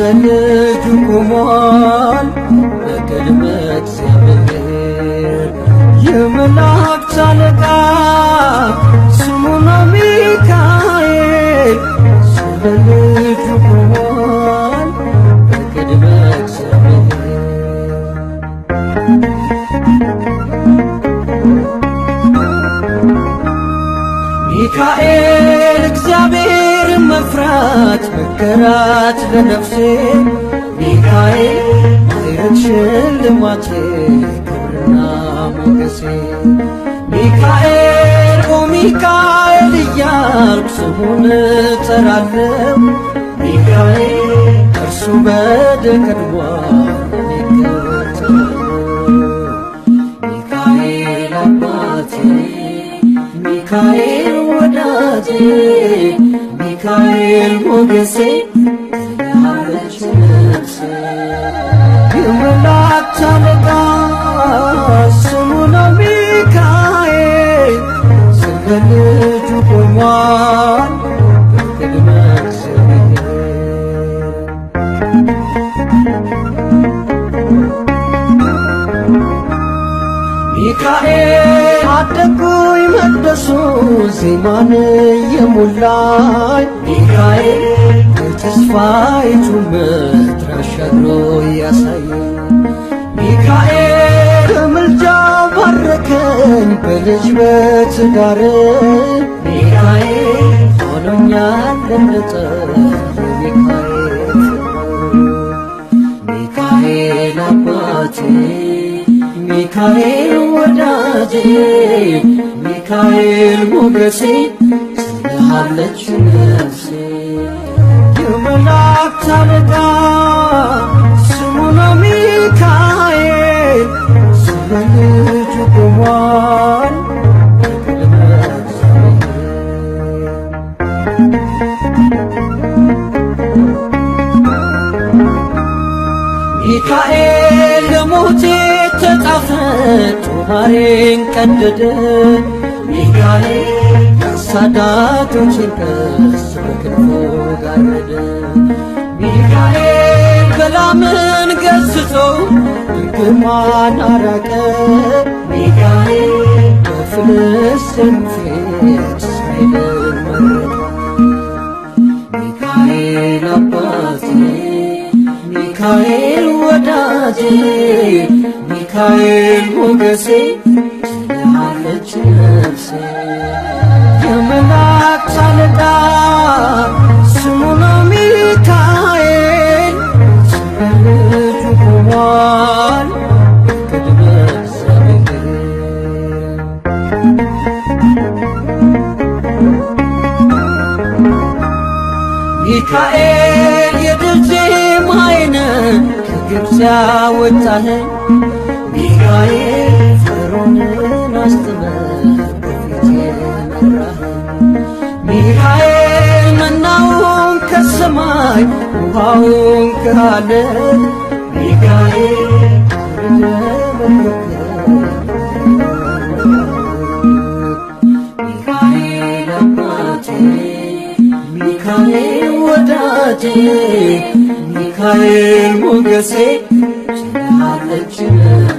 በልጁ ቆሟል በቅድመ እግዚአብሔር። የመላእክት አለቃ ስሙ ነው ሚካኤል። ስለ ልጁ ቆሟል በቅድመ እግዚአብሔር። ሚካኤል እግዚአብሔርን መፍራት መከራት ለነፍሴ። ሚካኤል ማዕረግ ሽልማቴ ክብርና ሞገሴ። ሚካኤል ኦ ሚካኤል እያልኩ ስሙን እጠራለሁ። ሚካኤል እርሱ በድል ቀድሟል እኔ እከተላለሁ። ሚካኤል አባቴ ሚካኤል ወዳጄ ሚካኤል ሞገሴ ትልሃለች ነፍሴ። የመላእክት አለቃ ስሙ ነው ሚካኤል። ስለ ልጁ ቆሟል በቅድመ እግዚአብሔር። ሚካኤል አደኩኝ መቅደሱ ዜማን የሞላኝ። ሚካኤል የተስፋይቱ ምድር አሻግሮ ያሳየኝ። ሚካኤል በምልጃው ባረከኝ በልጅ በትዳር። ሚካኤል ሆኖኛል ለምጠር የሚካኤል ሚካኤል አባቴ ሚካኤል ወዳጄ ሚካኤል ሞገሴ ትልሃለች ነፍሴ። የመላእክት አለቃ ስሙ ነው ሚካኤል። ስለ ልጁ ቆሟል በቅድመ እግዚአብሔር። ሚካኤል ለሞቴ ተጻፈ ጦማሬን ቀደደ። ሚካኤል ከአሳዳጆቼን ቀስት በክንፉ ጋረደ። ሚካኤል በላምን ገሥጾ ድንግማን አራቀ። ሚካኤል በፍልስጤም ፊት እስራኤልን መረጠ። ሚካኤል አባቴ ሚካኤል ወዳጄ ሚካኤል ሞገሴ ትልሃለች ነፍሴ። የመላእክት አለቃ ስሙ ነው ሚካኤል። ስለ ልጁ ቆሟል በቅድመ እግዚአብሔር። ሚካኤል የድል ዜማዬ ነህ ከግብፅ ያወጣኸኝ። ሚካኤል ፈርዖንን አስጥመህ በፊቴ መራኸኝ። ሚካኤል መናውን ከሰማይ ውሃውን ከዓለት። ሚካኤል ሚካኤል አባቴ ሚካኤል ወዳጄ ሚካኤል ሞገሴ ትልሃለች ነፍሴ።